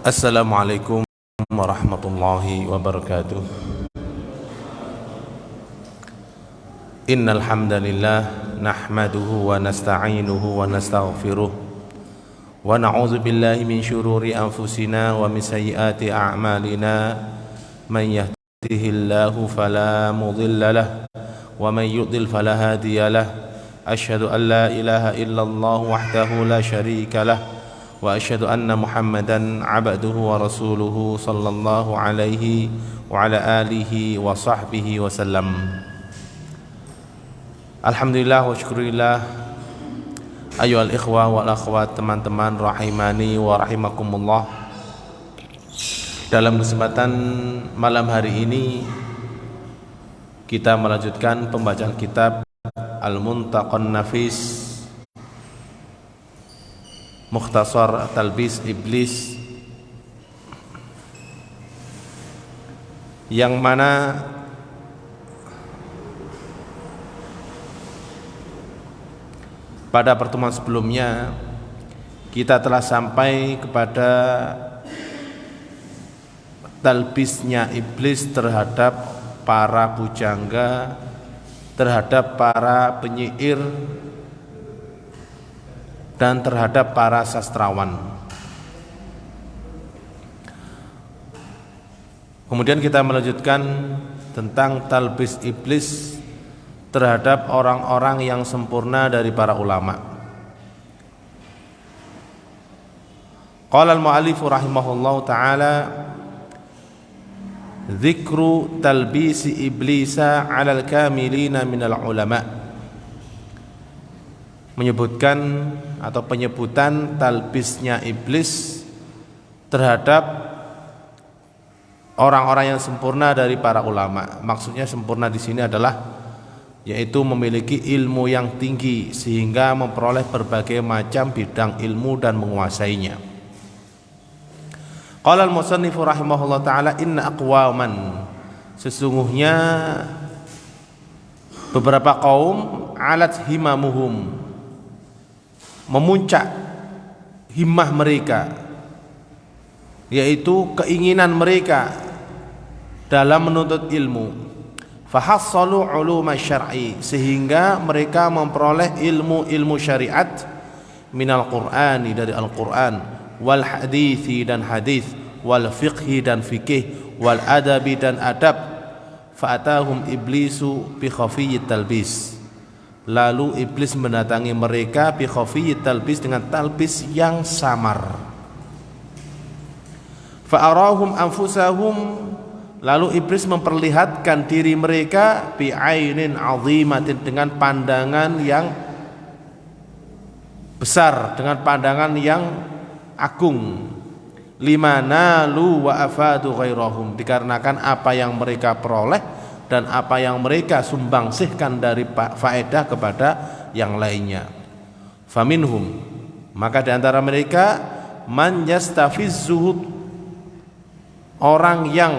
Assalamualaikum warahmatullahi wabarakatuh. Innal hamdalillah nahmaduhu wa nasta'inuhu wa nastaghfiruh wa na'udzu billahi min syururi anfusina wa min sayyiati a'malina. Man yahdihillahu fala mudilla lahu wa man yudlil fala hadiya lahu. Asyhadu an la ilaha illallah wahdahu la syarika lahu wa asyhadu anna Muhammadan abduhu wa rasuluhu sallallahu alaihi wa ala alihi wa sahbihi wa sallam. Alhamdulillah wa syukurillah. Ayyuhal ikhwah wal akhwat, teman-teman rahimani wa rahimakumullah. Dalam kesempatan malam hari ini kita melanjutkan pembacaan kitab Al-Muntaqan Nafis Mukhtasar Talbis Iblis, yang mana pada pertemuan sebelumnya kita telah sampai kepada talbisnya iblis terhadap para pujangga, terhadap para penyair, dan terhadap para sastrawan. Kemudian kita melanjutkan tentang talbis iblis terhadap orang-orang yang sempurna dari para ulama. Qala al-mu'allif rahimahullahu ta'ala, dzikru talbisi iblisa 'alal kamilina minal ulama', menyebutkan atau penyebutan talbisnya iblis terhadap orang-orang yang sempurna dari para ulama. Maksudnya sempurna di sini adalah yaitu memiliki ilmu yang tinggi sehingga memperoleh berbagai macam bidang ilmu dan menguasainya. Qala al-musannif rahimahullah ta'ala, inna aqwaman, sesungguhnya beberapa kaum, alat himamuhum, memuncak himmah mereka, yaitu keinginan mereka dalam menuntut ilmu, fahassalu uluma syar'i, sehingga mereka memperoleh ilmu-ilmu syariat, minal qur'ani, dari Al-Qur'an, wal hadithi, dan hadis, wal fiqhi, dan fikih, wal adabi, dan adab. Fa'atahum iblisu bi khafiyyit talbis, lalu iblis mendatangi mereka bi khafiyyit talbis, dengan talbis yang samar. Fa'arahum anfusahum, lalu iblis memperlihatkan diri mereka bi ainin azimatin, dengan pandangan yang besar, dengan pandangan yang agung. Limana lu wa afadu ghairahum, dikarenakan apa yang mereka peroleh dan apa yang mereka sumbangsihkan dari faedah kepada yang lainnya. Faminhum, maka di antara mereka, man yastafizzuhu, orang yang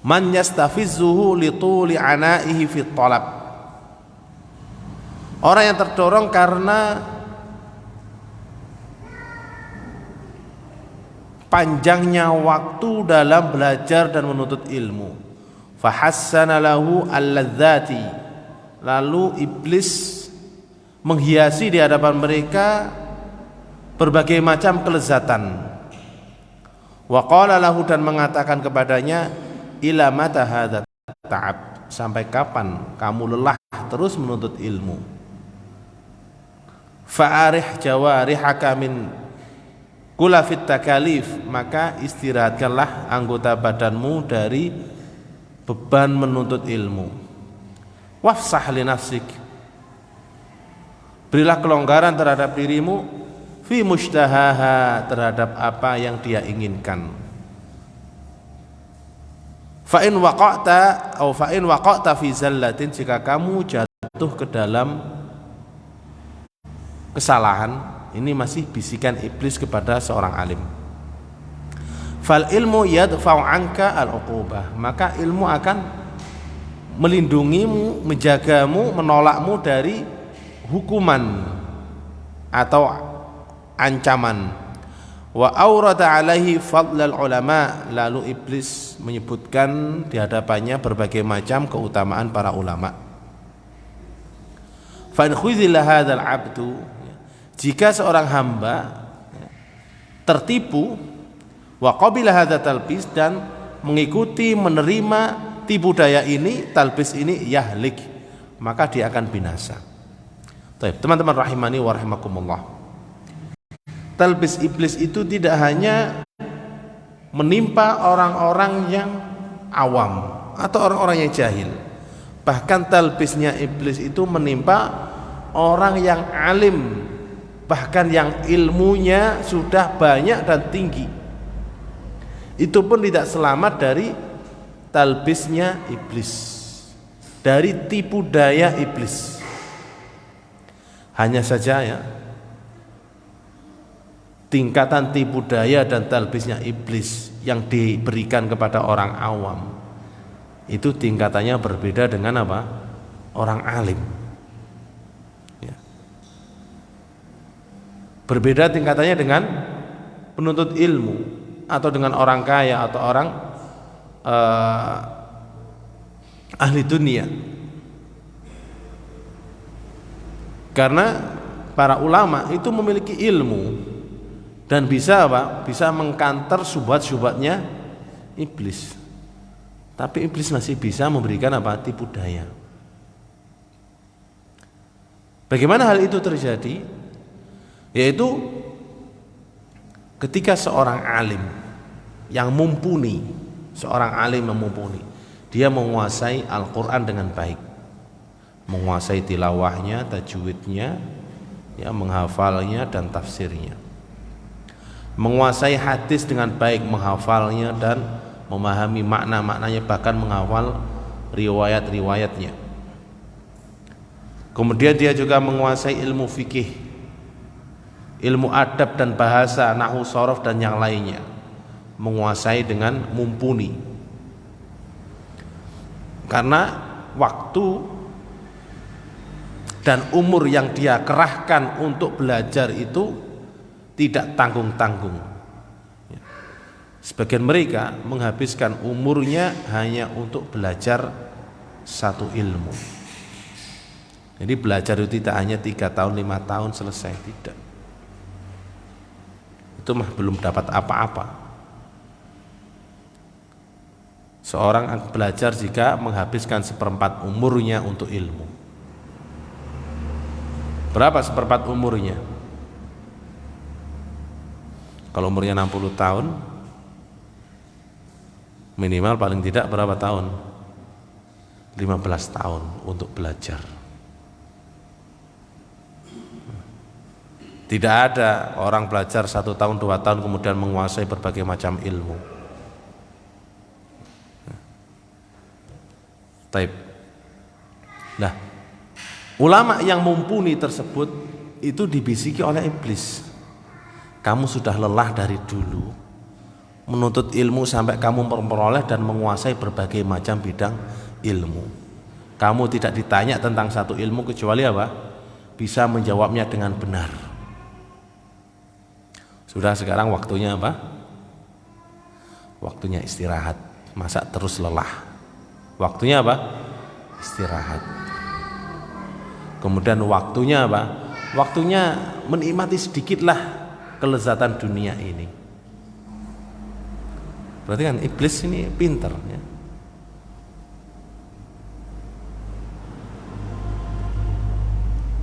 man yastafizzuhu lituli anaihi fit talab, orang yang terdorong karena panjangnya waktu dalam belajar dan menuntut ilmu. Fahassana lahu al-ladzati, lalu iblis menghiasi di hadapan mereka berbagai macam kelezatan. Wa qala lahu, dan mengatakan kepadanya, ila mata hadza ta'ab, sampai kapan kamu lelah terus menuntut ilmu. Fa'arih jawarihaka min kulafit takalif, maka istirahatkanlah anggota badanmu dari beban menuntut ilmu. Wafsah li nafsik, berilah kelonggaran terhadap dirimu, fi mushtahaha, terhadap apa yang dia inginkan. Fa in waqa'ta fi zallatin, jika kamu jatuh ke dalam kesalahan, ini masih bisikan iblis kepada seorang alim. Fal ilmu yadfa'u anka al-uqubah, maka ilmu akan melindungimu, menjagamu, menolakmu dari hukuman atau ancaman. Wa aurada alaihi fadlal ulama, lalu iblis menyebutkan di hadapannya berbagai macam keutamaan para ulama. Fa in khudhila hadzal abdu, jika seorang hamba tertipu, wa qabila hadza talbis, dan mengikuti menerima tipu daya ini, talbis ini, yahlik, maka dia akan binasa. Baik, teman-teman rahimani wa rahimakumullah. Talbis iblis itu tidak hanya menimpa orang-orang yang awam atau orang-orang yang jahil. Bahkan talbisnya iblis itu menimpa orang yang alim, bahkan yang ilmunya sudah banyak dan tinggi. Itu pun tidak selamat dari talbisnya iblis, dari tipu daya iblis. Hanya saja ya, tingkatan tipu daya dan talbisnya iblis yang diberikan kepada orang awam itu tingkatannya berbeda dengan apa? Orang alim. Berbeda tingkatannya dengan penuntut ilmu atau dengan orang kaya atau orang ahli dunia. Karena para ulama itu memiliki ilmu dan bisa apa? Bisa mengkanter syubhat-syubhatnya iblis. Tapi iblis masih bisa memberikan apa? Tipu daya. Bagaimana hal itu terjadi? Yaitu ketika seorang alim yang mumpuni, seorang alim yang mumpuni, dia menguasai Al-Quran dengan baik, menguasai tilawahnya, tajwidnya, ya, menghafalnya dan tafsirnya, menguasai hadis dengan baik, menghafalnya dan memahami makna-maknanya, bahkan menghafal riwayat-riwayatnya. Kemudian dia juga menguasai ilmu fikih, ilmu adab dan bahasa, nahwu, shorof dan yang lainnya, menguasai dengan mumpuni. Karena waktu dan umur yang dia kerahkan untuk belajar itu tidak tanggung-tanggung. Sebagian mereka menghabiskan umurnya hanya untuk belajar satu ilmu. Jadi belajar itu tidak hanya 3 tahun, 5 tahun selesai, tidak. Itu mah belum dapat apa-apa. Seorang belajar jika menghabiskan 1/4 umurnya untuk ilmu. Berapa 1/4 umurnya? Kalau umurnya 60 tahun, minimal paling tidak berapa tahun? 15 tahun untuk belajar. Tidak ada orang belajar 1 tahun 2 tahun kemudian menguasai berbagai macam ilmu. Taib. Nah, ulama yang mumpuni tersebut itu dibisiki oleh iblis. Kamu sudah lelah dari dulu menuntut ilmu sampai kamu memperoleh dan menguasai berbagai macam bidang ilmu. Kamu tidak ditanya tentang satu ilmu kecuali apa? Bisa menjawabnya dengan benar. Sudah, sekarang waktunya apa? Waktunya istirahat. Masa terus lelah? Waktunya apa? Istirahat. Kemudian waktunya apa? Waktunya menikmati sedikitlah kelezatan dunia ini. Berarti kan iblis ini pinter ya.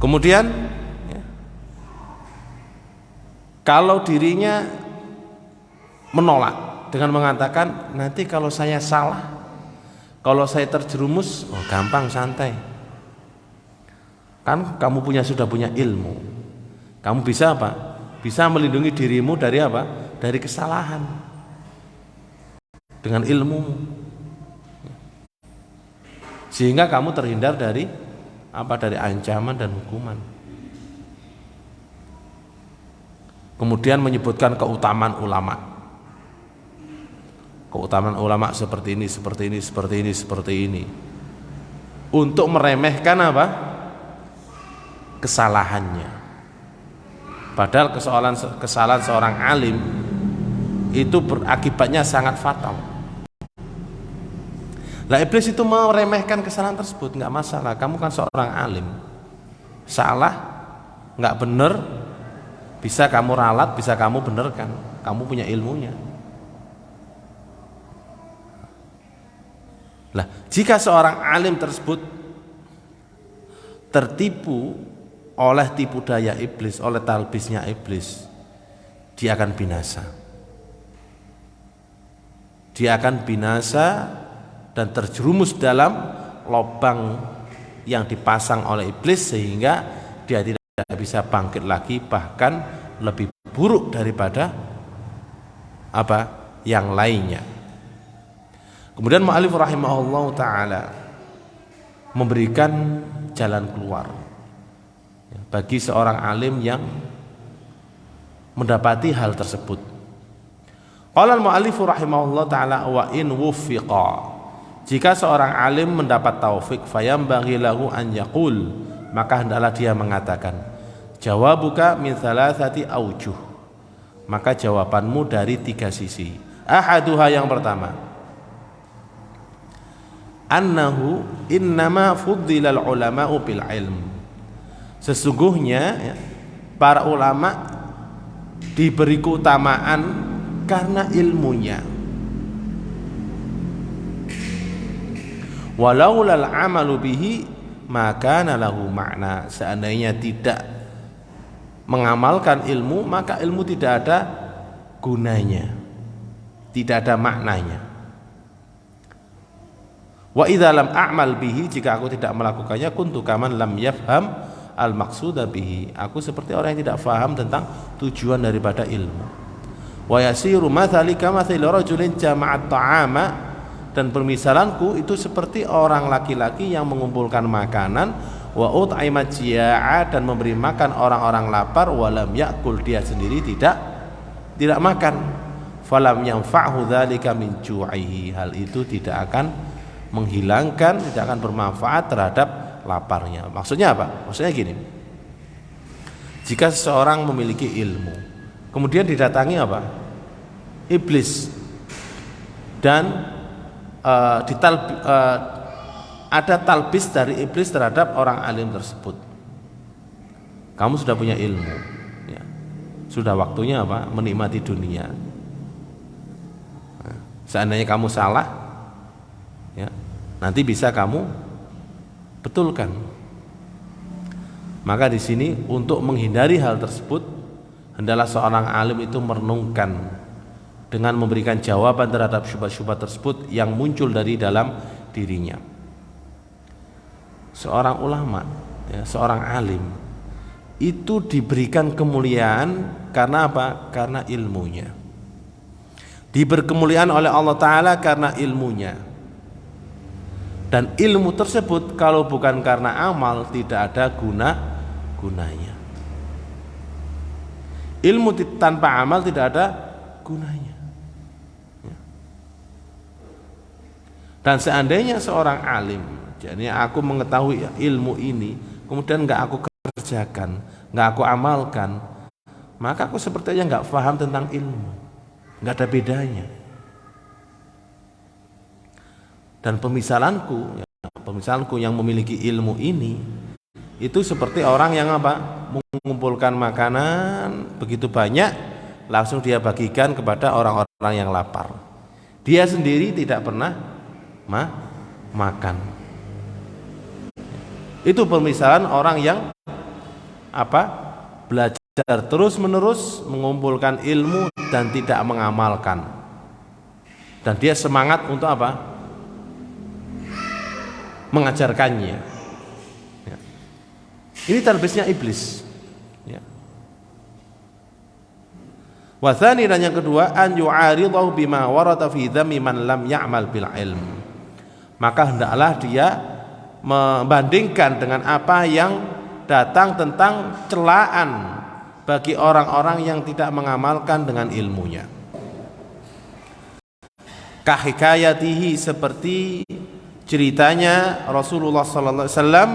Kemudian kalau dirinya menolak dengan mengatakan, nanti kalau saya salah, kalau saya terjerumus, oh gampang, santai. Kan kamu sudah punya ilmu. Kamu bisa apa? Bisa melindungi dirimu dari apa? Dari kesalahan. Dengan ilmu. Sehingga kamu terhindar dari apa? Dari ancaman dan hukuman. Kemudian menyebutkan keutamaan ulama. Keutamaan ulama seperti ini, seperti ini, seperti ini, seperti ini. Untuk meremehkan apa? Kesalahannya. Padahal kesalahan seorang alim itu berakibatnya sangat fatal. Lah iblis itu meremehkan kesalahan tersebut, nggak masalah. Kamu kan seorang alim, salah, nggak bener, bisa kamu ralat, bisa kamu benerkan. Kamu punya ilmunya. Lah, jika seorang alim tersebut tertipu oleh tipu daya iblis, oleh talbisnya iblis, dia akan binasa. Dia akan binasa dan terjerumus dalam lubang yang dipasang oleh iblis sehingga dia tidak bisa bangkit lagi, bahkan lebih buruk daripada yang lainnya. Kemudian mu'allif rahimahullah ta'ala memberikan jalan keluar bagi seorang alim yang mendapati hal tersebut. Qala al-mu'allif rahimahullah ta'ala wa in wuffiqa, jika seorang alim mendapat taufik, fayambaghi lahu an yaqul, maka hendaklah dia mengatakan, jawabuka min thalathati aujuh, maka jawabanmu dari 3 sisi. Ahaduha, yang pertama, annahu innama fuddilal ulama'u bil ilm, sesungguhnya para ulama diberi keutamaan karena ilmunya. Walaulal amalu bihi maka lahu makna, seandainya tidak mengamalkan ilmu, maka ilmu tidak ada gunanya, tidak ada maknanya. Wa idza lam a'mal bihi, jika aku tidak melakukannya, kuntu kaman lam yafham al maqsuda bihi, aku seperti orang yang tidak faham tentang tujuan daripada ilmu. Wa yasiru mathali kamathali rajulin jama'at ta'ama, dan permisalanku itu seperti orang laki-laki yang mengumpulkan makanan, wa ut'imat jia'a, dan memberi makan orang-orang lapar, walam yakul, dia sendiri tidak makan, falam yanfa'hu dzalika min ju'ihi, hal itu tidak akan menghilangkan, tidak akan bermanfaat terhadap laparnya. Maksudnya apa? Maksudnya gini, jika seseorang memiliki ilmu kemudian didatangi iblis dan ada talbis dari iblis terhadap orang alim tersebut. Kamu sudah punya ilmu, ya. Sudah waktunya menikmati dunia. Nah, seandainya kamu salah, ya, nanti bisa kamu betulkan. Maka di sini untuk menghindari hal tersebut, hendaklah seorang alim itu merenungkan dengan memberikan jawaban terhadap syubhat-syubhat tersebut yang muncul dari dalam dirinya. Seorang ulama, ya, seorang alim itu diberikan kemuliaan karena apa? Karena ilmunya. Diberi kemuliaan oleh Allah Ta'ala karena ilmunya. Dan ilmu tersebut kalau bukan karena amal tidak ada gunanya. Ilmu tanpa amal tidak ada gunanya. Dan seandainya seorang alim, jadi aku mengetahui ilmu ini, kemudian nggak aku kerjakan, nggak aku amalkan, maka aku sepertinya nggak paham tentang ilmu, nggak ada bedanya. Dan pemisalanku yang memiliki ilmu ini, itu seperti orang yang mengumpulkan makanan begitu banyak, langsung dia bagikan kepada orang-orang yang lapar. Dia sendiri tidak pernah makan. Itu permisalan orang yang belajar terus-menerus mengumpulkan ilmu dan tidak mengamalkan. Dan dia semangat untuk mengajarkannya. Ya. Ini talbisnya iblis. Ya. Wa tsani, dan yang kedua, an yu'aridahu bima warada fi dzammi man lam ya'mal bil ilm. Maka hendaklah dia membandingkan dengan apa yang datang tentang celaan bagi orang-orang yang tidak mengamalkan dengan ilmunya. Kahikayatihi, seperti ceritanya Rasulullah sallallahu alaihi wasallam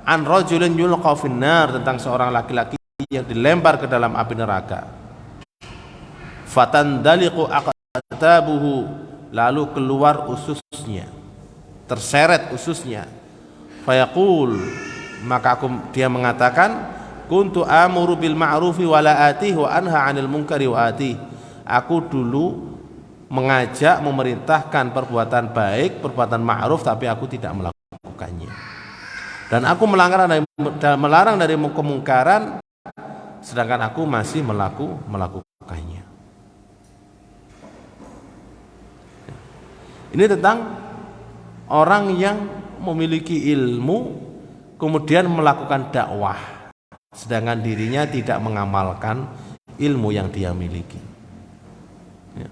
an rajulin yulqa finnar, tentang seorang laki-laki yang dilempar ke dalam api neraka. Fatandaliqu aqtabuhu, lalu keluar ususnya, terseret ususnya. Fayaqul, maka dia mengatakan, kuntu amuru bil ma'rufi wa la atih wa anha 'anil munkari wa atih. Aku dulu mengajak, memerintahkan perbuatan baik, perbuatan ma'ruf, tapi aku tidak melakukannya. Dan aku melarang dari kemungkaran, sedangkan aku masih melakukannya. Ini tentang orang yang memiliki ilmu kemudian melakukan dakwah, sedangkan dirinya tidak mengamalkan ilmu yang dia miliki. Ya.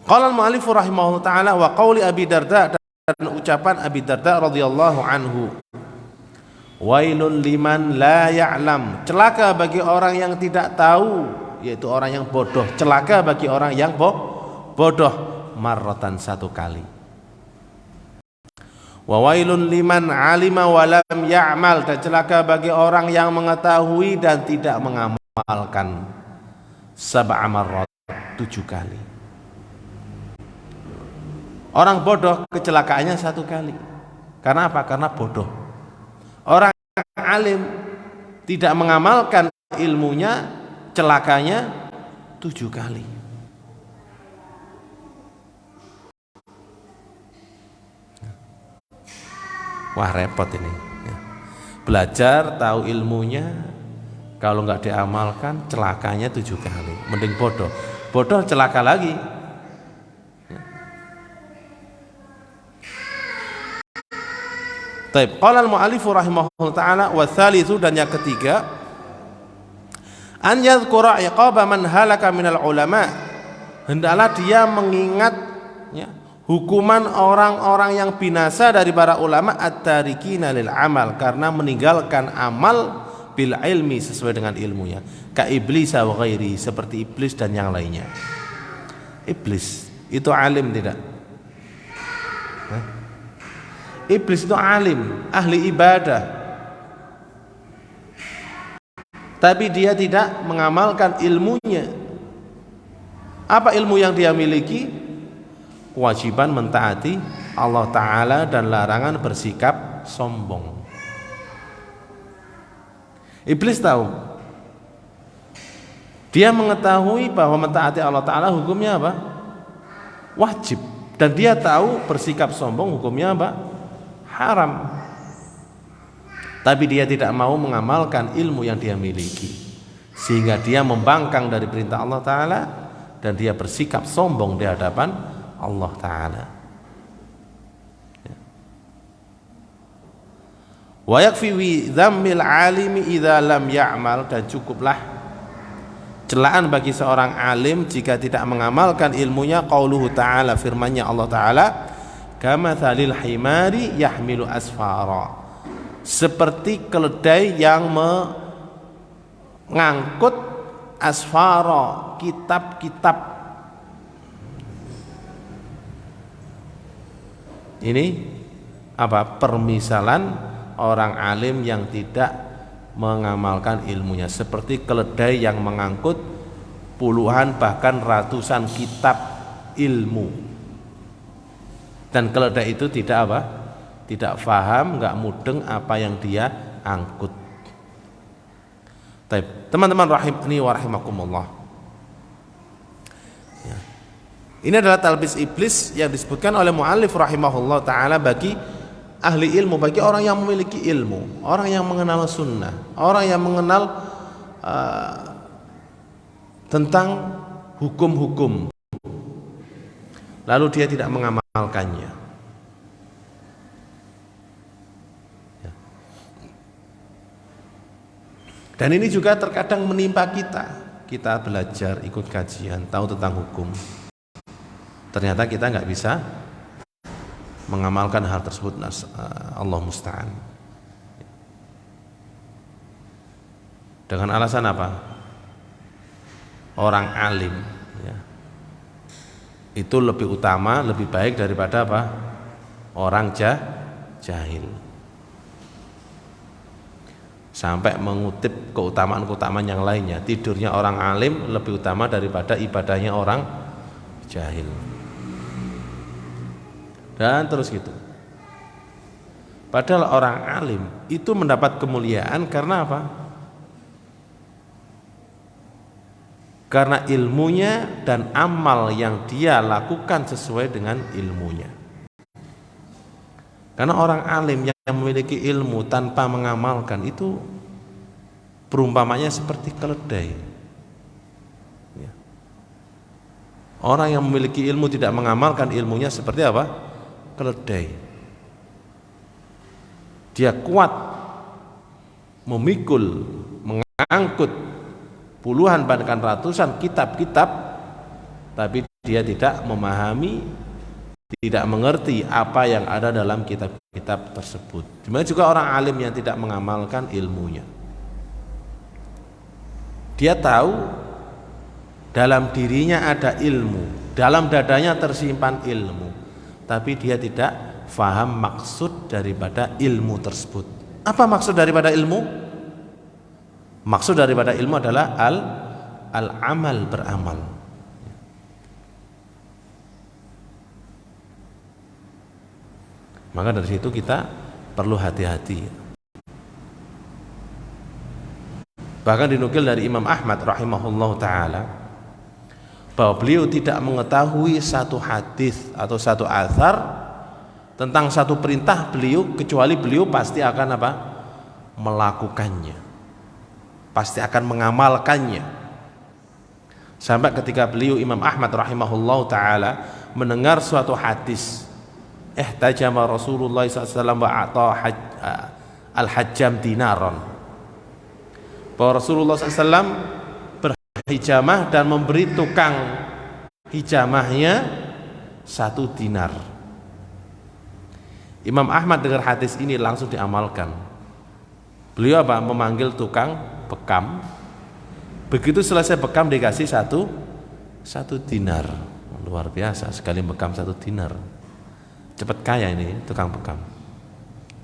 Qala al-mu'allif rahimahullah ta'ala wa qauli Abi Darda, dan ucapan Abi Darda radhiyallahu anhu, wailun liman la ya'lam, celaka bagi orang yang tidak tahu, yaitu orang yang bodoh. Celaka bagi orang yang bodoh, marratan, satu kali. Wa wailun liman alima wa lam ya'mal, dan celaka bagi orang yang mengetahui dan tidak mengamalkan, sab'a marrat, 7 kali. Orang bodoh kecelakaannya 1 kali. Karena apa? Karena bodoh. Orang alim tidak mengamalkan ilmunya, celakanya 7 kali. Wah, repot ini. Belajar, tahu ilmunya, kalau nggak diamalkan celakanya 7 kali. Mending bodoh. Bodoh celaka lagi. Taib. Qala al-mu'allif rahimahullah ta'ala wa tsalitsu, dan yang ketiga, an yadhkura iqaba man halaka minal ulama, hendaklah dia mengingat, ya, hukuman orang-orang yang binasa dari para ulama, at-tarikina lil amal, karena meninggalkan amal bil ilmi, sesuai dengan ilmunya, ka iblis wa ghairi, seperti iblis dan yang lainnya. Iblis itu alim tidak? Iblis itu alim, ahli ibadah, tapi dia tidak mengamalkan ilmunya. Apa ilmu yang dia miliki? Kewajiban mentaati Allah Ta'ala dan larangan bersikap sombong. Iblis tahu, dia mengetahui bahwa mentaati Allah Ta'ala hukumnya apa? Wajib. Dan dia tahu bersikap sombong hukumnya apa? Haram. Tapi dia tidak mau mengamalkan ilmu yang dia miliki, sehingga dia membangkang dari perintah Allah Ta'ala dan dia bersikap sombong di hadapan Allah Ta'ala. Wa yakfi wi dhammil alimi idza lam ya'mal, dan cukuplah celaan bagi seorang alim jika tidak mengamalkan ilmunya. Qauluhu ta'ala, firman-Nya Allah Ta'ala, kamathalil himari yahmilu asfara, seperti keledai yang mengangkut asfara, kitab-kitab. Ini apa? Permisalan orang alim yang tidak mengamalkan ilmunya, seperti keledai yang mengangkut puluhan bahkan ratusan kitab ilmu. Dan keledai itu tidak apa? Tidak faham, nggak mudeng apa yang dia angkut. Teman-teman rahimani wa rahimakumullah. Ya. Ini adalah talbis iblis yang disebutkan oleh muallif rahimahullah ta'ala bagi ahli ilmu, bagi orang yang memiliki ilmu, orang yang mengenal sunnah, orang yang mengenal tentang hukum-hukum, lalu dia tidak mengamalkannya. Ya. Dan ini juga terkadang menimpa kita. Kita belajar, ikut kajian, tahu tentang hukum, ternyata kita nggak bisa mengamalkan hal tersebut. Allah musta'an. Dengan alasan apa? Orang alim, ya, itu lebih utama, lebih baik daripada apa? Orang jahil. sampai mengutip keutamaan-keutamaan yang lainnya. Tidurnya orang alim lebih utama daripada ibadahnya orang jahil. Dan terus gitu. Padahal orang alim itu mendapat kemuliaan karena apa? Karena ilmunya dan amal yang dia lakukan sesuai dengan ilmunya. Karena orang alim yang memiliki ilmu tanpa mengamalkan itu perumpamanya seperti keledai. Ya. Orang yang memiliki ilmu tidak mengamalkan ilmunya seperti apa? Keledai. Dia kuat memikul, mengangkut puluhan bahkan ratusan kitab-kitab, tapi dia tidak memahami, tidak mengerti apa yang ada dalam kitab-kitab tersebut. Demikian juga orang alim yang tidak mengamalkan ilmunya. Dia tahu dalam dirinya ada ilmu, dalam dadanya tersimpan ilmu, tapi dia tidak faham maksud daripada ilmu tersebut. Apa maksud daripada ilmu? Maksud daripada ilmu adalah al-amal, beramal. Maka dari situ kita perlu hati-hati. Bahkan dinukil dari Imam Ahmad rahimahullah ta'ala bahwa beliau tidak mengetahui satu hadis atau satu athar tentang satu perintah beliau kecuali beliau pasti akan apa? Melakukannya, pasti akan mengamalkannya. Sampai ketika beliau Imam Ahmad rahimahullah ta'ala mendengar suatu hadis, ihtajama Rasulullah SAW wa a'ta al-hajjam dinaron, bahwa Rasulullah SAW berhijamah dan memberi tukang hijamahnya 1 dinar. Imam Ahmad dengar hadis ini langsung diamalkan. Beliau apa? Memanggil tukang bekam. Begitu selesai bekam dikasih satu dinar. Luar biasa sekali bekam 1 dinar. Cepat kaya ini tukang bekam.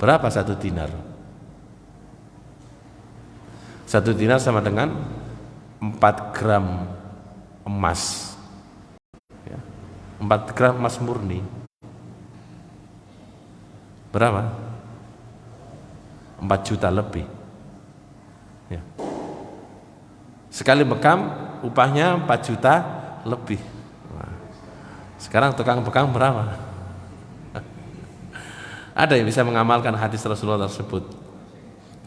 Berapa 1 dinar? 1 dinar sama dengan 4 gram emas. 4 gram emas murni. Berapa? 4 juta lebih. Ya. Sekali bekam upahnya 4 juta lebih. Nah, sekarang tukang bekam berapa? Ada yang bisa mengamalkan hadis Rasulullah tersebut.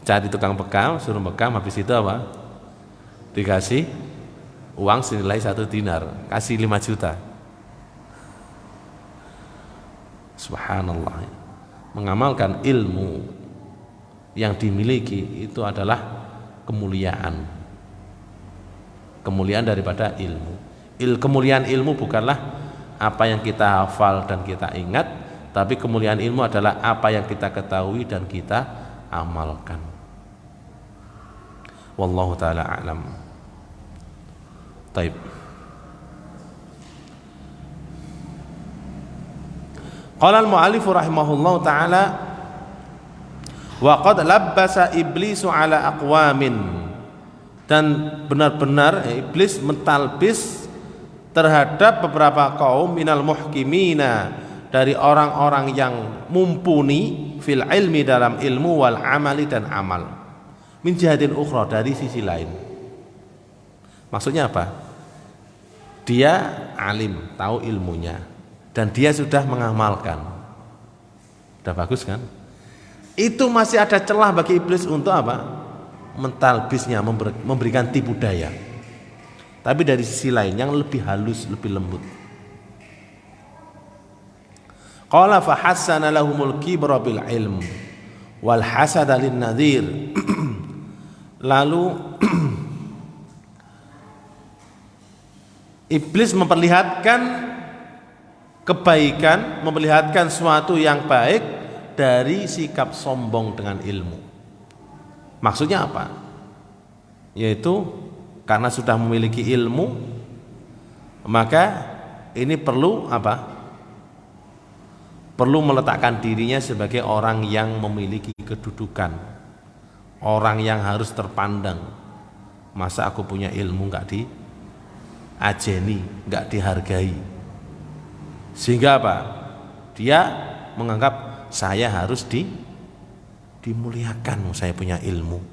Cari tukang bekam, suruh bekam, habis itu apa? Dikasih uang senilai 1 dinar, kasih 5 juta. Subhanallah. Mengamalkan ilmu yang dimiliki itu adalah kemuliaan. Kemuliaan daripada ilmu. Kemuliaan ilmu bukanlah apa yang kita hafal dan kita ingat, tapi kemuliaan ilmu adalah apa yang kita ketahui dan kita amalkan. Wallahu ta'ala a'lam. Taib. Qala al-mu'allif rahimahullah ta'ala wa qad labbasa iblisu ala aqwamin, dan benar-benar iblis mentalbis terhadap beberapa kaum minal muhkimina, dari orang-orang yang mumpuni fil ilmi, dalam ilmu, wal amali, dan amal, min jihadin ukhra, dari sisi lain. Maksudnya apa? Dia alim, tahu ilmunya, dan dia sudah mengamalkan. Sudah bagus kan? Itu masih ada celah bagi iblis untuk apa? Mentalbisnya, memberikan tipu daya. Tapi dari sisi lain yang lebih halus, lebih lembut. Qala fa hassana lahumul kibra bil ilm wal hasada lin nadhir. Lalu iblis memperlihatkan kebaikan, memperlihatkan suatu yang baik dari sikap sombong dengan ilmu. Maksudnya apa? Yaitu karena sudah memiliki ilmu, maka ini perlu apa? Perlu meletakkan dirinya sebagai orang yang memiliki kedudukan, orang yang harus terpandang. Masa aku punya ilmu nggak diajeni, nggak dihargai, sehingga apa? Dia menganggap saya harus dimuliakan, saya punya ilmu,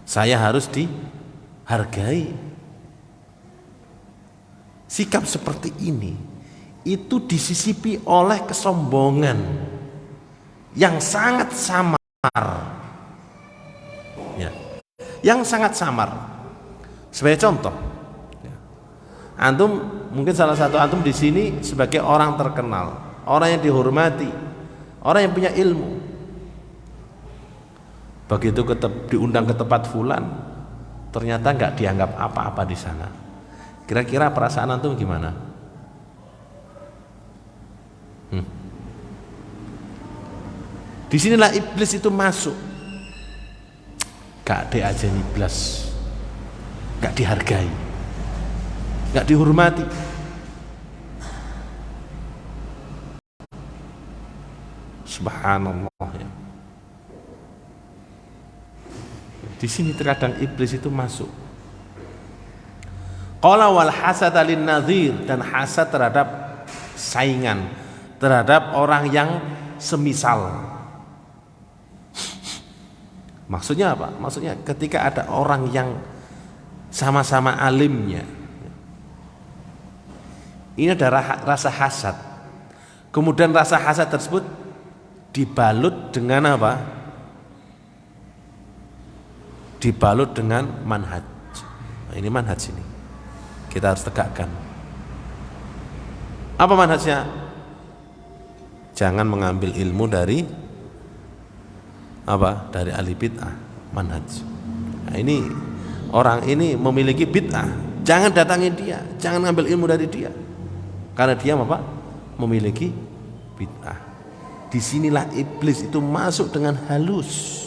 saya harus dihargai. Sikap seperti ini itu disisipi oleh kesombongan yang sangat samar, ya, yang sangat samar. Sebagai contoh, ya, antum mungkin salah satu antum di sini sebagai orang terkenal, orang yang dihormati, orang yang punya ilmu. Begitu diundang ke tempat fulan, ternyata nggak dianggap apa-apa di sana. Kira-kira perasaan antum gimana? Disinilah iblis itu masuk. Gak diajeni iblis, gak dihargai, gak dihormati. Subhanallah, ya. Di sini terkadang iblis itu masuk. Qala wal hasad lin nadhir, dan hasad terhadap saingan, terhadap orang yang semisal. Maksudnya apa? Maksudnya ketika ada orang yang sama-sama alimnya, ini ada rasa hasad. Kemudian rasa hasad tersebut dibalut dengan apa? Dibalut dengan manhaj. Nah, ini manhaj ini kita harus tegakkan. Apa manhajnya? Jangan mengambil ilmu dari apa? Dari ahli bid'ah, manhaj. Nah, ini orang ini memiliki bid'ah, jangan datangin dia, jangan ambil ilmu dari dia, karena dia apa? Memiliki bid'ah. Disinilah iblis itu masuk dengan halus.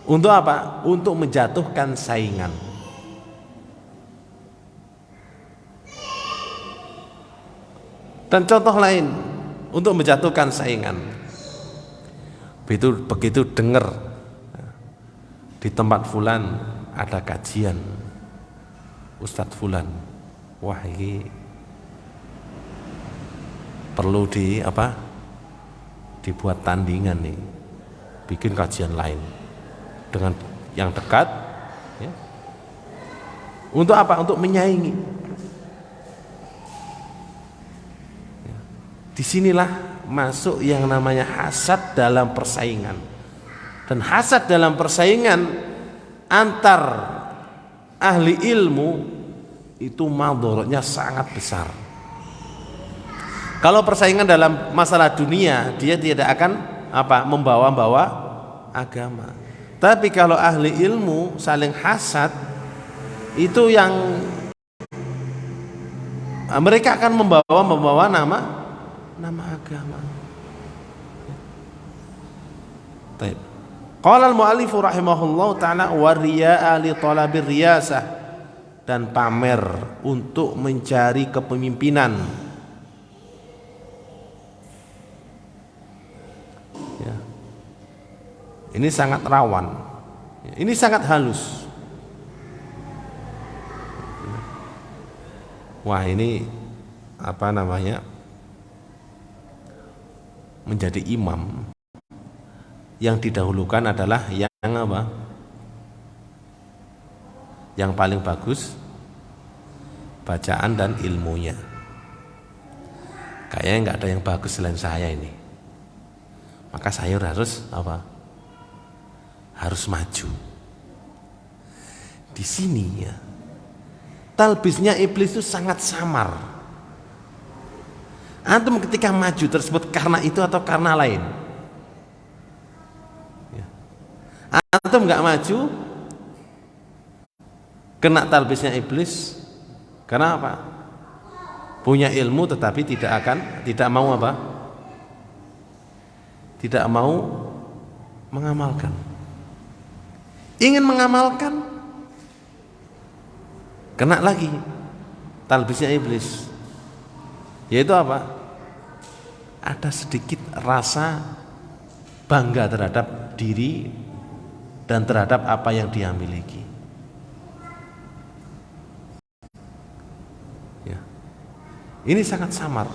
Untuk apa? Untuk menjatuhkan saingan. Dan contoh lain untuk menjatuhkan saingan. Begitu dengar di tempat fulan ada kajian Ustadz fulan, wah ini perlu dibuat tandingan nih, bikin kajian lain dengan yang dekat, ya. Untuk apa? Untuk menyaingi. Ya. Disinilah masuk yang namanya hasad dalam persaingan. Dan hasad dalam persaingan antar ahli ilmu itu madharatnya sangat besar. Kalau persaingan dalam masalah dunia, dia tidak akan membawa-bawa agama. Tapi kalau ahli ilmu saling hasad, itu yang mereka akan membawa nama agama. Baik. Qala al-mu'allif rahimahullah ta'ala wa riya'a li talabir riyasah, dan pamer untuk mencari kepemimpinan. Ya. Ini sangat rawan. Ini sangat halus. Wah, ini menjadi imam, yang didahulukan adalah yang yang paling bagus bacaan dan ilmunya. Kayaknya nggak ada yang bagus selain saya ini, maka saya harus harus maju. Di sini ya, talbisnya iblis itu sangat samar. Antum ketika maju tersebut karena itu atau karena lain? Ya. Antum nggak maju, kena talbisnya iblis. Karena apa? Punya ilmu tetapi tidak mau mengamalkan. Ingin mengamalkan, kena lagi talbisnya iblis. Yaitu apa? ada sedikit rasa bangga terhadap diri dan terhadap apa yang dia miliki. Ya. Ini sangat samar.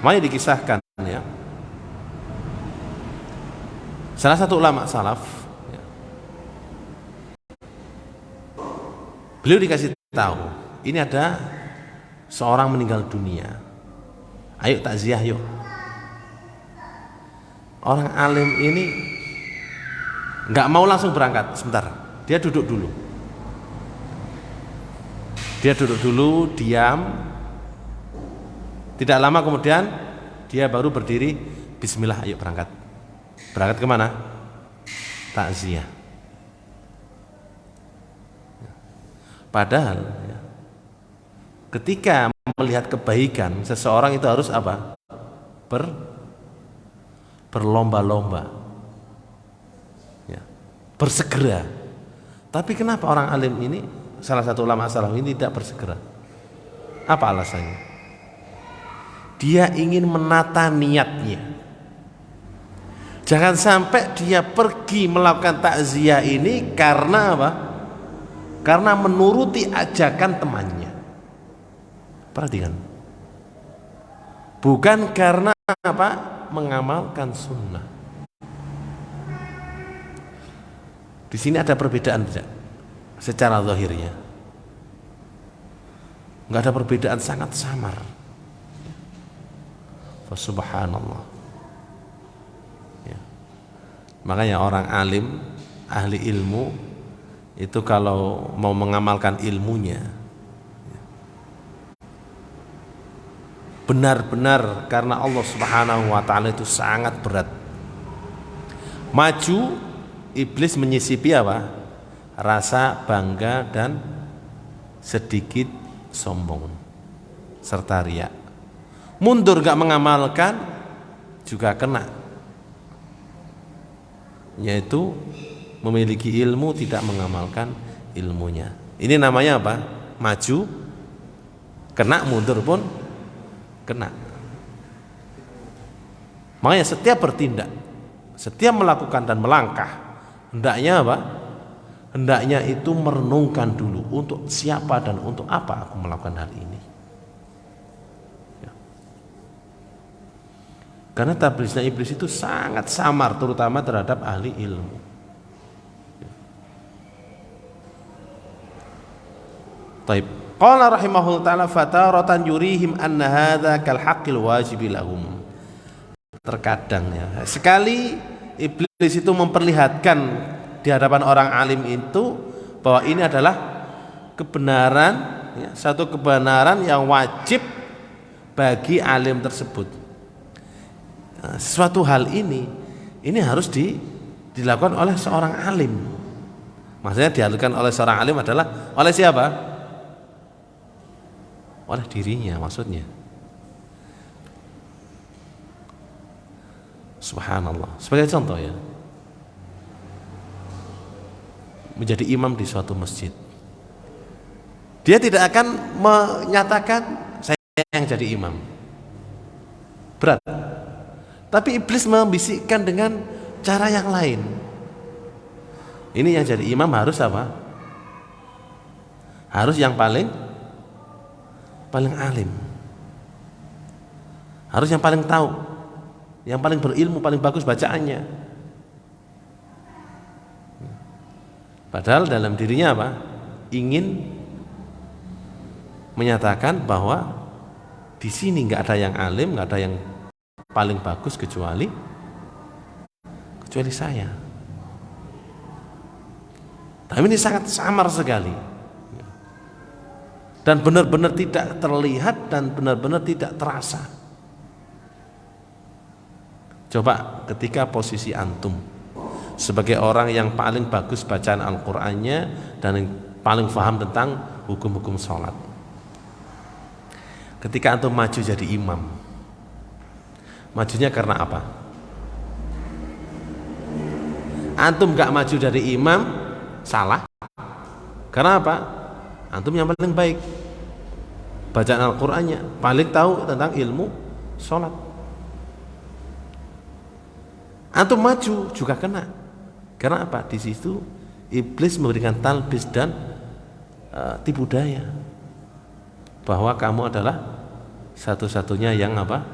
Makanya dikisahkan ya. Salah satu ulama salaf ya, beliau dikasih tahu, ini ada seorang meninggal dunia. Ayo takziah yuk. Orang alim ini nggak mau langsung berangkat, sebentar. Dia duduk dulu. Dia duduk dulu, diam. Tidak lama kemudian dia baru berdiri, bismillah, ayo berangkat. Berangkat kemana? Takziah. Padahal ya, ketika melihat kebaikan seseorang itu harus apa? Berlomba-lomba ya, bersegera. Tapi kenapa orang alim ini, salah satu ulama salaf ini tidak bersegera? Apa alasannya? Dia ingin menata niatnya. Jangan sampai dia pergi melakukan takziah ini karena apa? Karena menuruti ajakan temannya. Perhatikan. Bukan karena apa? Mengamalkan sunnah. Di sini ada perbedaan secara zahirnya. Enggak ada perbedaan, sangat samar. Subhanallah. Ya. Makanya orang alim, ahli ilmu itu kalau mau mengamalkan ilmunya benar-benar karena Allah Subhanahu wa taala itu sangat berat. Maju, iblis menyisipi apa? Rasa bangga dan sedikit sombong serta riya. Mundur gak mengamalkan juga kena, yaitu memiliki ilmu tidak mengamalkan ilmunya. Ini namanya apa? Maju kena, mundur pun kena. Makanya setiap bertindak, setiap melakukan dan melangkah, hendaknya apa? Hendaknya itu merenungkan dulu, untuk siapa dan untuk apa aku melakukan hal ini. Ya. Karena tablisnya iblis itu sangat samar, terutama terhadap ahli ilmu. Ya. Taib. Qala rahimahullah ta'ala fataratan yurihim anna hadza kal haqqil wajibi lahum. Terkadang ya, sekali iblis itu memperlihatkan di hadapan orang alim itu bahwa ini adalah kebenaran ya, satu kebenaran yang wajib bagi alim tersebut. Nah, suatu hal ini harus dilakukan oleh seorang alim. Maksudnya dilakukan oleh seorang alim adalah oleh siapa? Oleh dirinya maksudnya. Subhanallah. Sebagai contoh ya, menjadi imam di suatu masjid, dia tidak akan menyatakan saya yang jadi imam, berat. Tapi iblis membisikkan dengan cara yang lain. Ini yang jadi imam harus apa? Harus yang paling alim, harus yang paling tahu, yang paling berilmu, paling bagus bacaannya. Padahal dalam dirinya apa? Ingin menyatakan bahwa di sini nggak ada yang alim, nggak ada yang paling bagus kecuali saya. Tapi ini sangat samar sekali dan benar-benar tidak terlihat dan benar-benar tidak terasa. Coba ketika posisi antum sebagai orang yang paling bagus bacaan Al-Qur'annya dan yang paling paham tentang hukum-hukum sholat, ketika antum maju jadi imam, majunya karena apa? Antum gak maju jadi imam salah. Karena apa? Antum yang paling baik bacaan Al-Qur'annya, paling tahu tentang ilmu sholat. Antum maju juga kena. Karena apa? Di situ iblis memberikan talbis dan tipu daya bahwa kamu adalah satu-satunya yang apa?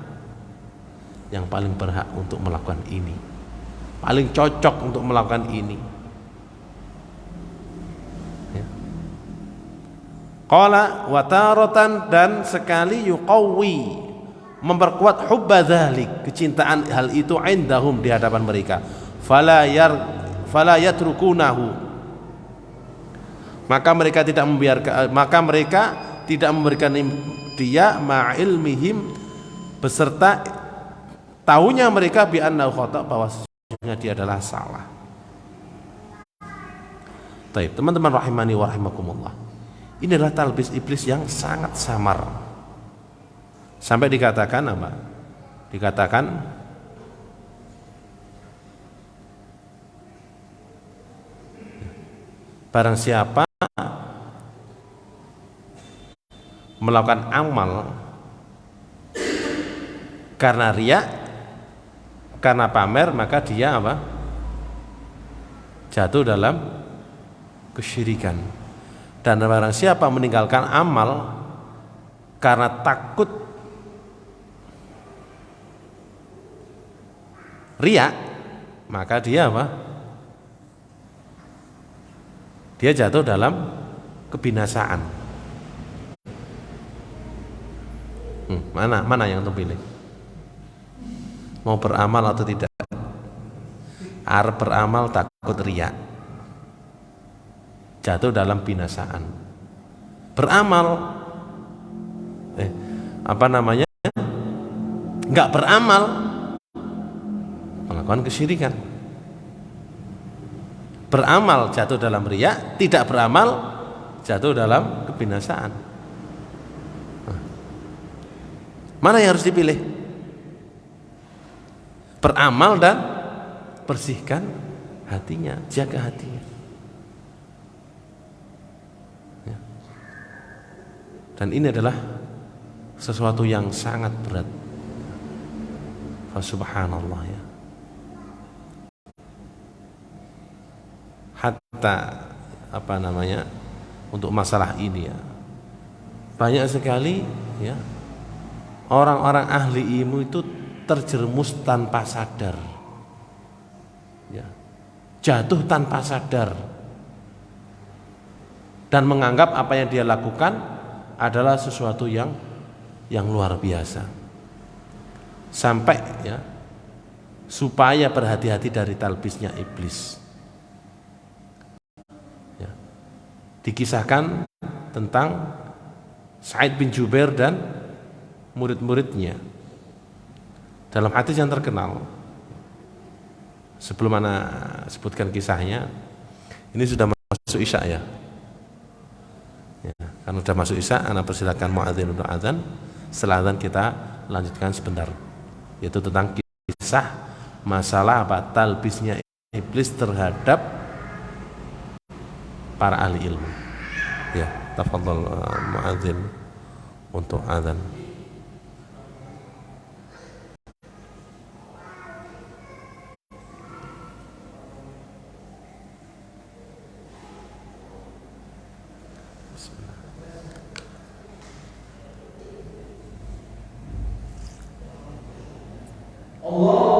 Yang paling berhak untuk melakukan ini, paling cocok untuk melakukan ini. Ya. Qala wa taratan, dan sekali yuqawwi, memperkuat hubba dzalik, kecintaan hal itu indahum, di hadapan mereka. Fala yatrukunahu, maka mereka tidak memberikan dia ma'ilmihim, beserta tahunya mereka bi annahu khata', bahwa sesungguhnya dia adalah salah. Baik, teman-teman rahimani wa rahimakumullah. Ini adalah talbis iblis yang sangat samar. Sampai dikatakan apa? Dikatakan barang siapa melakukan amal karena riya, karena pamer, maka dia apa? Jatuh dalam kesyirikan. Dan barang siapa meninggalkan amal karena takut riya, maka dia apa? Dia jatuh dalam kebinasaan. Mana yang terpilih? Mau beramal atau tidak? Arep beramal takut riya, jatuh dalam binasaan. Beramal enggak beramal, melakukan kesyirikan. Beramal jatuh dalam riya, tidak beramal jatuh dalam kebinasaan. Mana yang harus dipilih? Beramal dan bersihkan hatinya, jaga hatinya. Ya. Dan ini adalah sesuatu yang sangat berat. Subhanallah ya. Hatta untuk masalah ini ya, banyak sekali ya orang-orang ahli ilmu itu terjerumus tanpa sadar ya, jatuh tanpa sadar, dan menganggap apa yang dia lakukan adalah sesuatu yang luar biasa, sampai ya supaya berhati-hati dari talbisnya iblis. Dikisahkan tentang Sa'id bin Jubair dan murid-muridnya dalam hadis yang terkenal. Sebelum ana sebutkan kisahnya, ini sudah masuk isya ya. Karena sudah masuk isya, ana persilakan muadzin untuk azan. Setelah azan kita lanjutkan sebentar, yaitu tentang kisah masalah talbisnya iblis terhadap para ahli ilmu. Ya, tafadhal muadzin untuk azan. Allah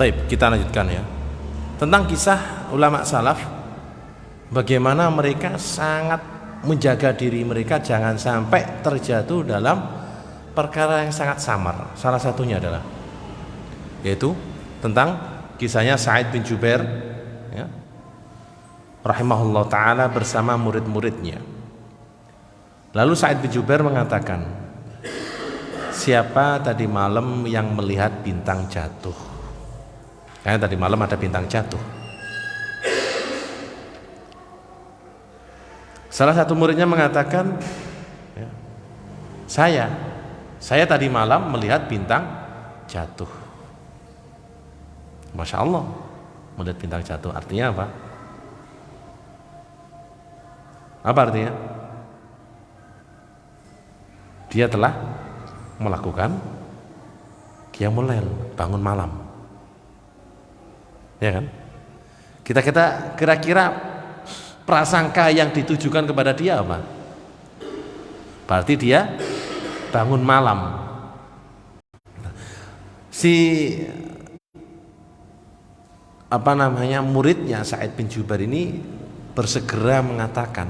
Taib, kita lanjutkan ya. Tentang kisah ulama salaf, bagaimana mereka sangat menjaga diri mereka jangan sampai terjatuh dalam perkara yang sangat samar. Salah satunya adalah yaitu tentang kisahnya Sa'id bin Jubair ya, rahimahullah ta'ala bersama murid-muridnya. Lalu Sa'id bin Jubair mengatakan, siapa tadi malam yang melihat bintang jatuh? Karena tadi malam ada bintang jatuh. Salah satu muridnya mengatakan, ya, saya tadi malam melihat bintang jatuh. Masya Allah, melihat bintang jatuh artinya apa? Apa artinya? Dia telah melakukan qiyamul lail, bangun malam. Ya kan? Kita kira-kira prasangka yang ditujukan kepada dia apa? Berarti dia bangun malam. Muridnya Sa'id bin Jubair ini bersegera mengatakan,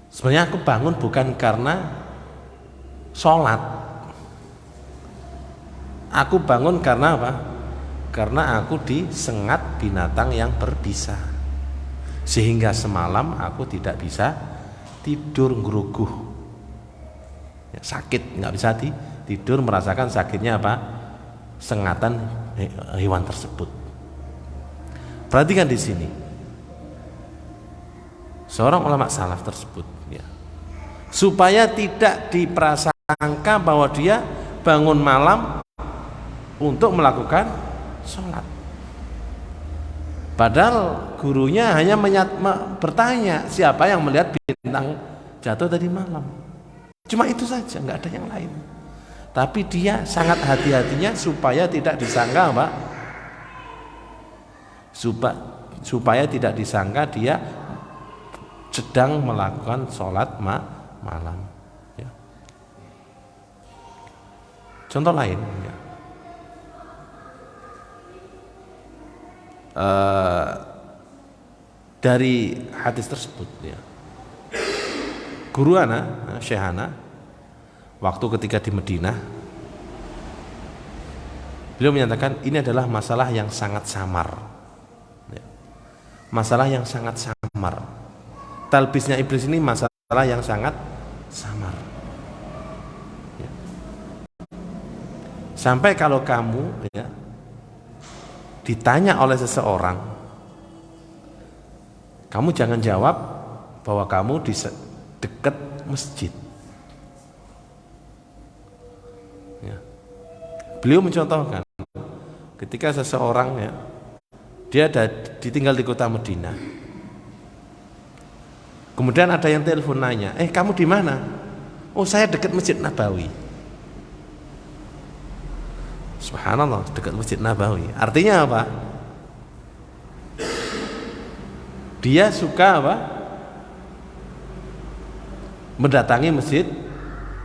sebenarnya aku bangun bukan karena sholat, aku bangun karena apa? Karena aku disengat binatang yang berbisa, sehingga semalam aku tidak bisa tidur, ngeruguh ya, sakit, nggak bisa tidur, merasakan sakitnya apa? Sengatan hewan tersebut. Perhatikan di sini, seorang ulama salaf tersebut ya, supaya tidak diprasangka bahwa dia bangun malam untuk melakukan sholat, padahal gurunya hanya bertanya siapa yang melihat bintang jatuh tadi malam, cuma itu saja, nggak ada yang lain. Tapi dia sangat hati-hatinya supaya tidak disangka apa? Supaya tidak disangka dia sedang melakukan sholat malam ya. Contoh lain ya. Dari hadis tersebut ya, guru ana, Syekh ana, waktu ketika di Madinah, beliau menyatakan ini adalah masalah yang sangat samar ya. Masalah yang sangat samar. Talbisnya iblis ini masalah yang sangat samar ya. Sampai kalau kamu ya ditanya oleh seseorang, kamu jangan jawab bahwa kamu di dekat masjid ya. Beliau mencontohkan ketika seseorang ya, dia ditinggal di kota Madinah, kemudian ada yang telepon nanya, kamu di mana? Oh, saya dekat Masjid Nabawi. Subhanallah, dekat Masjid Nabawi. Artinya apa? Dia suka apa? Mendatangi Masjid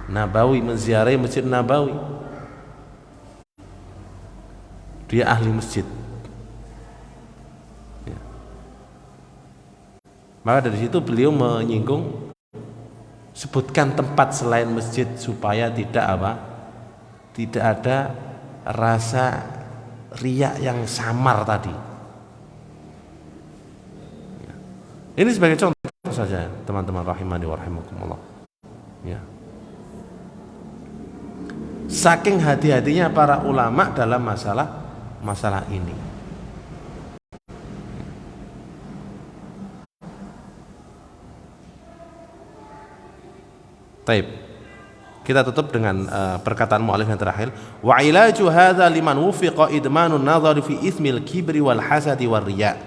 Nabawi, menziarahi Masjid Nabawi. Dia ahli masjid ya. Maka dari situ beliau menyinggung, sebutkan tempat selain masjid supaya tidak apa? Tidak ada rasa riya yang samar tadi ya. Ini sebagai contoh saja teman-teman rahimani wa rahimakumullah ya. Saking hati-hatinya para ulama dalam masalah ini. Taib. Kita tutup dengan perkataan mu'alif yang terakhir, wa ilaju hadza liman wufiqa idmanun nazar fi ismil kibri wal hasadi war riya.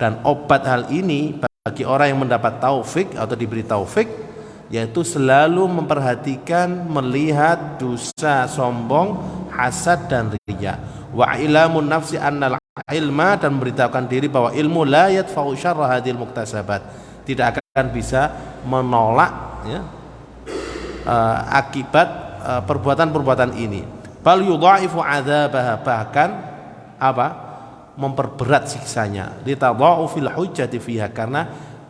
Dan obat hal ini bagi orang yang mendapat taufik atau diberi taufik, yaitu selalu memperhatikan melihat dosa sombong, hasad dan riya. Wa ilamun nafsi annal ilma, dan memberitahukan diri bahwa ilmu la yadfa'u syarra hadhil muktasabat, tidak akan bisa menolak ya, akibat perbuatan-perbuatan ini. Bal yudha'ifu 'adzabaha, bahkan apa? Memperberat siksanya. Litadha'ufil hujjati fiha, karena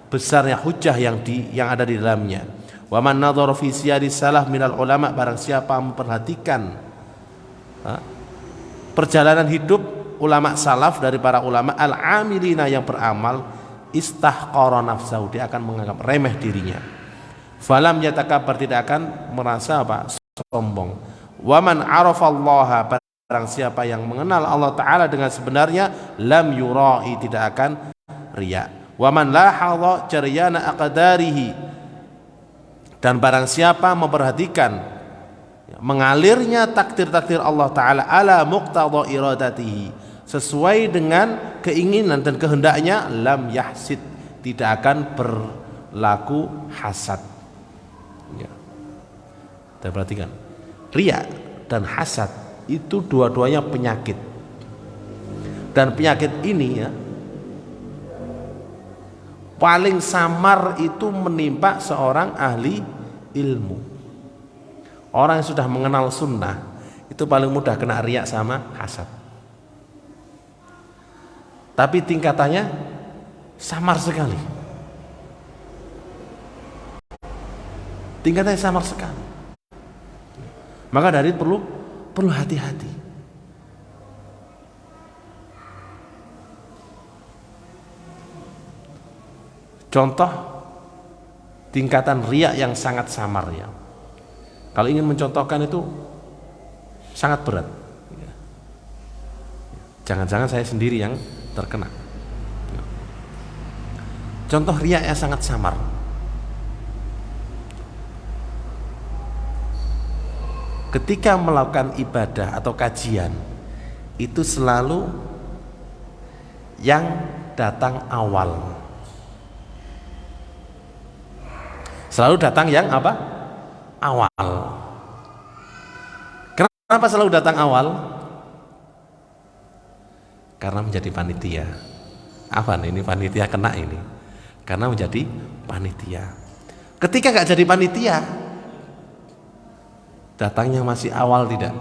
besarnya hujjah yang ada di dalamnya. Wa man nadhara fi siyari salaf minal ulama, barang siapa memperhatikan perjalanan hidup ulama salaf dari para ulama al-amilina yang beramal, istahqara nafsahu, dia akan menganggap remeh dirinya. Falam yatakabbar, tidak akan merasa apa? Sombong. Wa man arafallaha, barang siapa yang mengenal Allah Ta'ala dengan sebenarnya, lam yura'i, tidak akan riya. Wa man lahadha jaryana aqdarihi, dan barang siapa memperhatikan mengalirnya takdir-takdir Allah Ta'ala ala muqtadha iradatihi, sesuai dengan keinginan dan kehendaknya, lam yahsid, tidak akan berlaku hasad. Ya. Kita perhatikan, riya dan hasad itu dua-duanya penyakit, dan penyakit ini ya paling samar itu menimpa seorang ahli ilmu. Orang yang sudah mengenal sunnah itu paling mudah kena riya sama hasad, tapi tingkatannya samar sekali, tingkatannya samar sekali. Maka dari itu perlu hati-hati. Contoh tingkatan riya yang sangat samar ya. Kalau ingin mencontohkan itu sangat berat. Jangan-jangan saya sendiri yang terkena. Contoh riya yang sangat samar. Ketika melakukan ibadah atau kajian, itu selalu yang datang awal. Selalu datang yang apa? Awal. Kenapa selalu datang awal? Karena menjadi panitia. Apa nih, ini panitia kena ini? Karena menjadi panitia. Ketika nggak jadi panitia, datangnya masih awal tidak?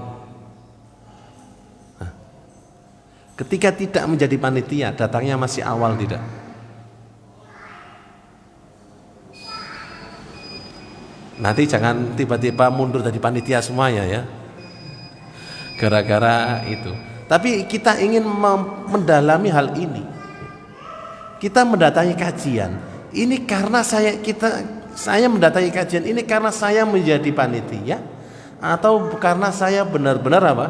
Ketika tidak menjadi panitia, datangnya masih awal tidak? Nanti jangan tiba-tiba mundur dari panitia semuanya ya, gara-gara itu. Tapi kita ingin mendalami hal ini. Kita mendatangi kajian ini karena saya mendatangi kajian ini karena saya menjadi panitia, atau karena saya benar-benar apa?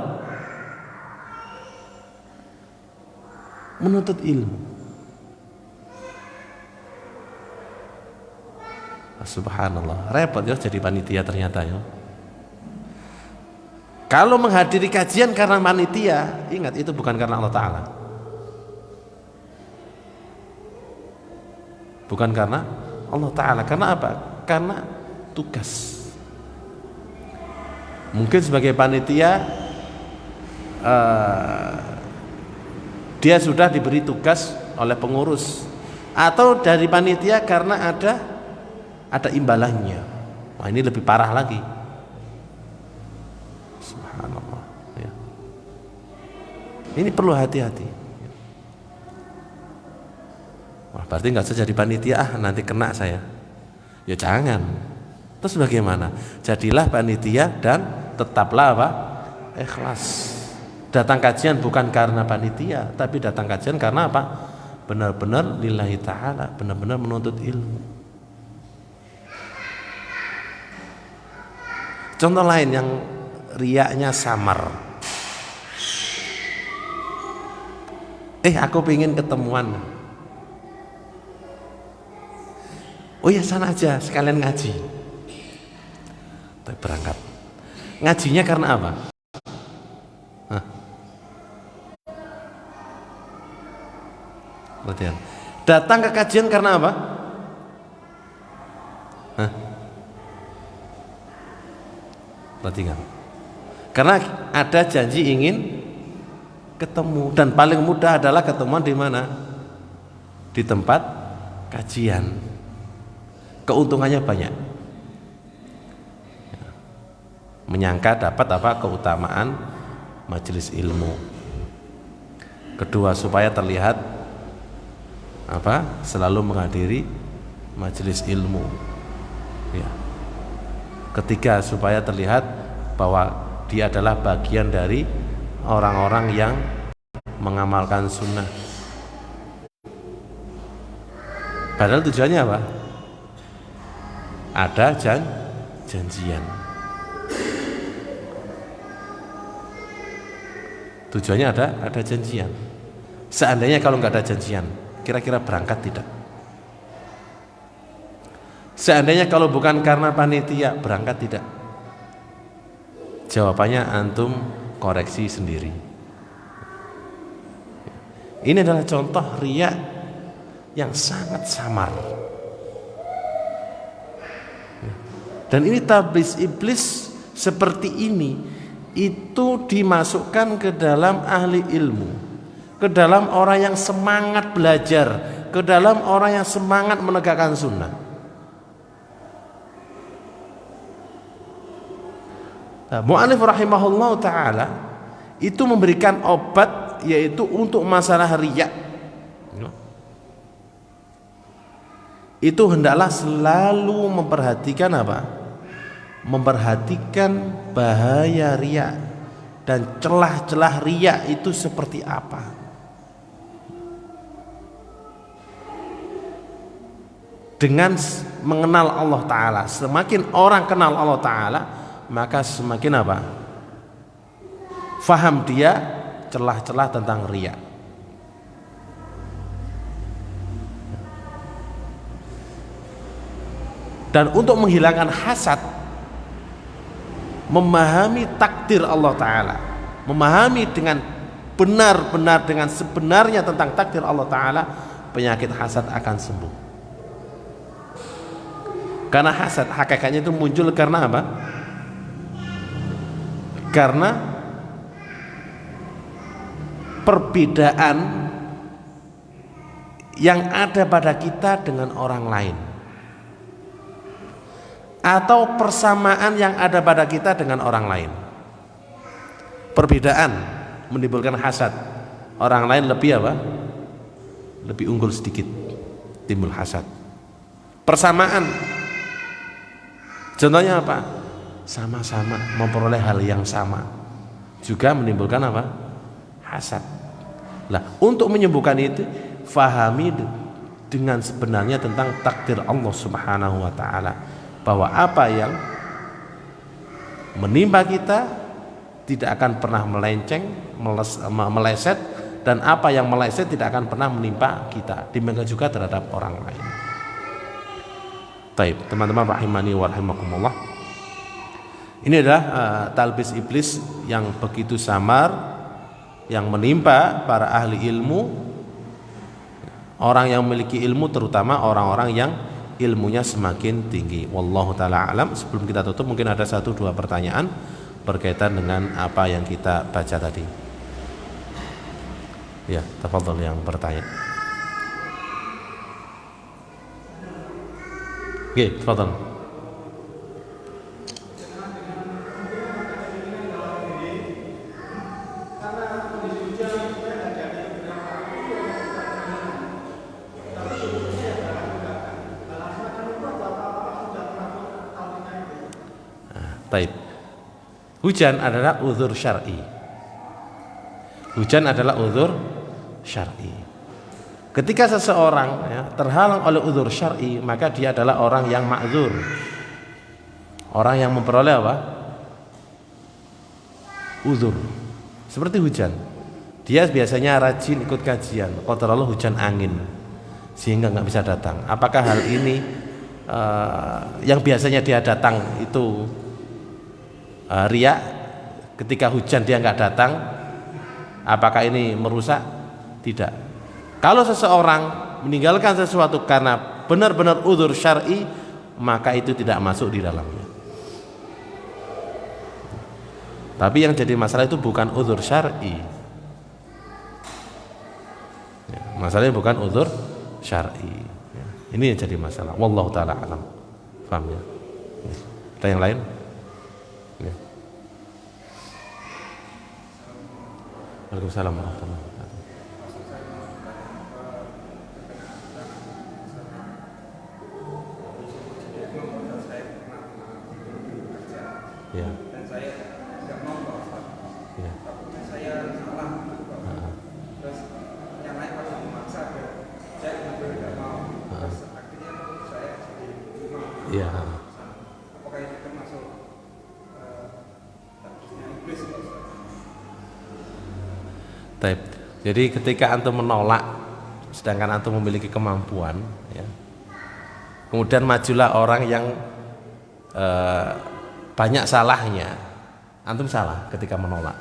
Menuntut ilmu. Subhanallah, repot ya jadi panitia ternyata ya. Kalau menghadiri kajian karena panitia, ingat itu bukan karena Allah Ta'ala, bukan karena Allah Ta'ala. Karena apa? Karena tugas. Mungkin sebagai panitia dia sudah diberi tugas oleh pengurus, atau dari panitia karena ada imbalannya. Wah, ini lebih parah lagi. Subhanallah ya. Ini perlu hati-hati. Wah, berarti nggak usah jadi panitia, nanti kena saya. Ya jangan. Terus bagaimana? Jadilah panitia dan tetaplah apa? Ikhlas. Datang kajian bukan karena panitia, tapi datang kajian karena apa? Benar-benar lillahi ta'ala, benar-benar menuntut ilmu. Contoh lain yang riyanya samar. Aku pengen ketemuan. Oh ya, sana aja sekalian ngaji. Berangkat. Ngajinya karena apa? Perhatian. Datang ke kajian karena apa? Perhatikan. Karena ada janji ingin ketemu, dan paling mudah adalah ketemuan di mana? Di tempat kajian. Keuntungannya banyak. menyangka dapat apa? Keutamaan majelis ilmu. Kedua, supaya terlihat apa? Selalu menghadiri majelis ilmu. Ya. Ketiga, supaya terlihat bahwa dia adalah bagian dari orang-orang yang mengamalkan sunnah. Padahal tujuannya apa? Ada janjian. Tujuannya ada janjian. Seandainya kalau nggak ada janjian, kira-kira berangkat tidak? Seandainya kalau bukan karena panitia, berangkat tidak? Jawabannya antum koreksi sendiri. Ini adalah contoh riya yang sangat samar. Dan ini talbis iblis seperti ini itu dimasukkan ke dalam ahli ilmu, ke dalam orang yang semangat belajar, ke dalam orang yang semangat menegakkan sunnah. Nah, mu'allif rahimahullah ta'ala itu memberikan obat, yaitu untuk masalah riya. Itu hendaklah selalu memperhatikan apa? Memperhatikan bahaya riya dan celah-celah riya itu seperti apa. Dengan mengenal Allah Ta'ala, semakin orang kenal Allah Ta'ala, maka semakin apa? Faham dia celah-celah tentang riya. Dan untuk menghilangkan hasad, memahami takdir Allah Ta'ala, memahami dengan benar-benar, dengan sebenarnya tentang takdir Allah Ta'ala, penyakit hasad akan sembuh. Karena hasad hakikatnya itu muncul karena apa? Karena perbedaan yang ada pada kita dengan orang lain, atau persamaan yang ada pada kita dengan orang lain. Perbedaan menimbulkan hasad. Orang lain lebih apa? Lebih unggul sedikit, timbul hasad. Persamaan, contohnya apa? Sama-sama memperoleh hal yang sama, juga menimbulkan apa? Hasad. Nah, untuk menyembuhkan itu, fahami dengan sebenarnya tentang takdir Allah Subhanahu wa Ta'ala, bahwa apa yang menimpa kita tidak akan pernah melenceng, meleset, dan apa yang meleset tidak akan pernah menimpa kita, demikian juga terhadap orang lain. Baik, teman-teman rahimani wa rahimakumullah. Ini adalah talbis iblis yang begitu samar yang menimpa para ahli ilmu, orang yang memiliki ilmu, terutama orang-orang yang ilmunya semakin tinggi. Wallahu ta'ala alam. Sebelum kita tutup, mungkin ada 1-2 pertanyaan berkaitan dengan apa yang kita baca tadi. Ya, tafadhol yang bertanya. Oke, tafadhol. Baik. Hujan adalah uzur syar'i. Hujan adalah uzur syar'i. Ketika seseorang terhalang oleh uzur syar'i, maka dia adalah orang yang ma'zur. Orang yang memperoleh apa? Uzur. Seperti hujan. Dia biasanya rajin ikut kajian, qadarullah hujan angin, sehingga nggak bisa datang. Apakah hal ini yang biasanya dia datang itu riya? Ketika hujan dia nggak datang, apakah ini merusak? Tidak. Kalau seseorang meninggalkan sesuatu karena benar-benar uzur syar'i, maka itu tidak masuk di dalamnya. Tapi yang jadi masalah itu bukan uzur syar'i. Masalahnya bukan uzur syar'i. Ini yang jadi masalah. Wallahu ta'ala alam. Paham ya? Ada yang lain? Ya. Waalaikumsalam warahmatullahi wabarakatuh. Ya. Dan saya tidak mau Pak Ustaz. Ya. Takutnya saya salah gitu Pak Ustaz. Terus yang lain pada memaksa saya benar-benar tidak mau. Terus akhirnya saya jadi imam. Iya. Apakah itu termasuk takdirnya iblis Pak Ustaz? Taib. Jadi ketika antum menolak sedangkan antum memiliki kemampuan, ya, kemudian majulah orang yang banyak salahnya, antum salah ketika menolak.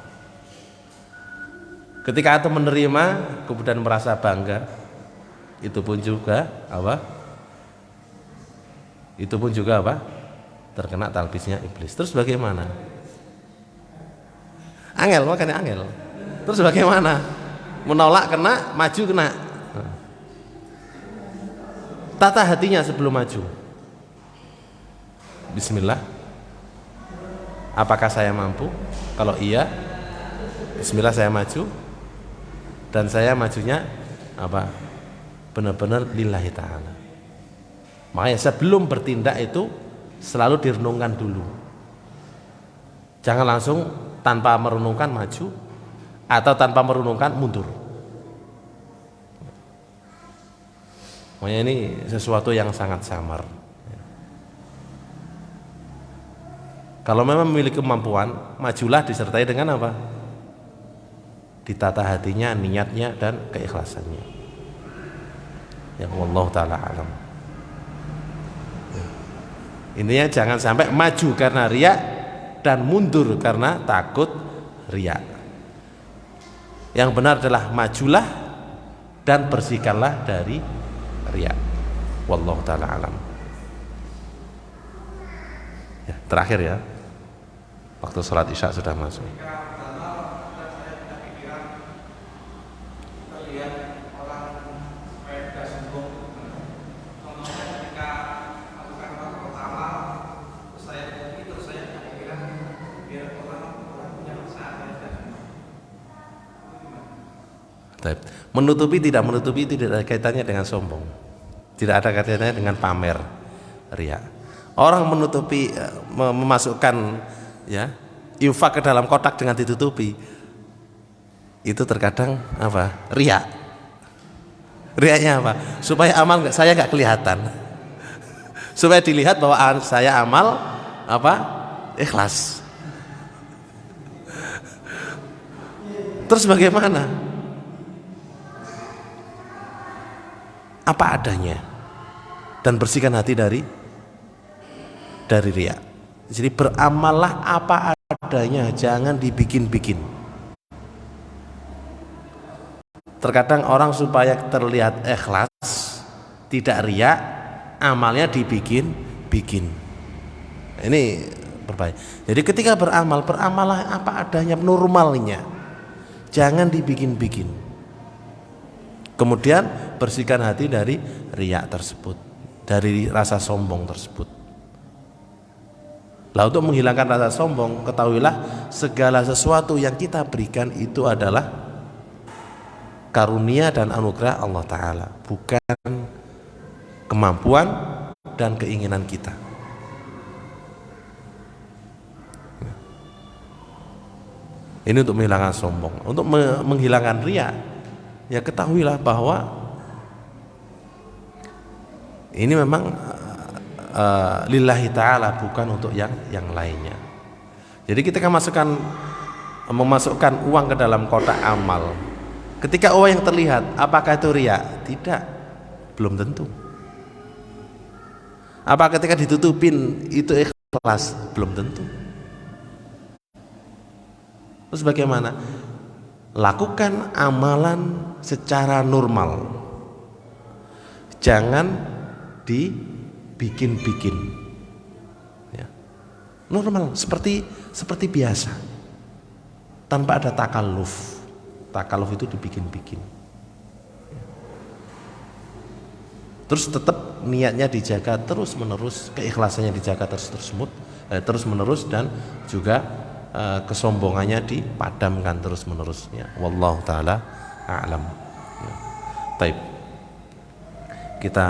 Ketika antum menerima kemudian merasa bangga, itu pun juga apa? Itu pun juga apa? Terkena talbisnya iblis. Terus bagaimana? Angel, makanya angel. Terus bagaimana? Menolak kena, maju kena. Tata hatinya sebelum maju. Bismillah. Apakah saya mampu? Kalau iya, bismillah saya maju. Dan saya majunya apa? Benar-benar lillahi ta'ala. Makanya sebelum bertindak itu selalu direnungkan dulu. Jangan langsung tanpa merenungkan maju atau tanpa merenungkan mundur. Makanya ini sesuatu yang sangat samar. Kalau memang memiliki kemampuan, majulah disertai dengan apa? Ditata hatinya, niatnya dan keikhlasannya. Ya Allah taala alam. Intinya jangan sampai maju karena riya dan mundur karena takut riya. Yang benar adalah majulah dan bersihkanlah dari riya. Wallahu taala alam. Ya, terakhir ya. Waktu sholat isya sudah masuk. Menutupi tidak ada kaitannya dengan sombong, tidak ada kaitannya dengan pamer, riya. Orang menutupi, memasukkan ya infak ke dalam kotak dengan ditutupi, itu terkadang apa? Riya. Riyanya apa? Supaya amal saya nggak kelihatan, supaya dilihat bahwa saya amal apa? Ikhlas. Terus bagaimana? Apa adanya dan bersihkan hati dari riya. Jadi beramallah apa adanya, jangan dibikin-bikin. Terkadang orang supaya terlihat ikhlas, tidak riya, amalnya dibikin-bikin. Ini berbahaya. Jadi ketika beramal, beramallah apa adanya, normalnya. Jangan dibikin-bikin. Kemudian bersihkan hati dari riya tersebut, dari rasa sombong tersebut. Lah untuk menghilangkan rasa sombong, ketahuilah segala sesuatu yang kita berikan itu adalah karunia dan anugerah Allah Ta'ala, bukan kemampuan dan keinginan kita. Ini untuk menghilangkan sombong. Untuk menghilangkan riya, ya ketahuilah bahwa ini memang lillahi ta'ala, bukan untuk yang lainnya. Jadi kita memasukkan uang ke dalam kotak amal, ketika uang yang terlihat, apakah itu riya? Tidak, belum tentu. Apa ketika ditutupin itu ikhlas? Belum tentu. Terus bagaimana? Lakukan amalan secara normal, jangan dibikin-bikin ya. Normal, seperti biasa, tanpa ada takalluf. Takalluf itu dibikin-bikin. Terus tetap niatnya dijaga terus menerus, keikhlasannya dijaga terus menerus, dan juga kesombongannya dipadamkan terus menerusnya. Wallahu taala a'lam. Ya. Taib. Kita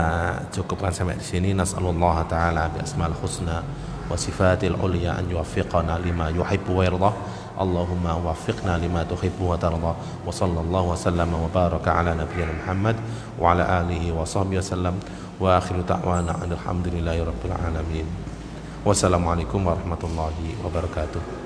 cukupkan sampai di sini. Nas'alullah taala bi asmaul husna wa sifatil ulya an yuwaffiqana lima yuhibbu wa yardah. Allahumma waffiqna lima tuhibbu wa tardah. Wa sallallahu wa sallama wa baraka ala nabiyyina Muhammad wa ala alihi wa sahbihi wasallam. Wa akhiru da'wana alhamdulillahi rabbil alamin. Wassalamualaikum warahmatullahi wabarakatuh.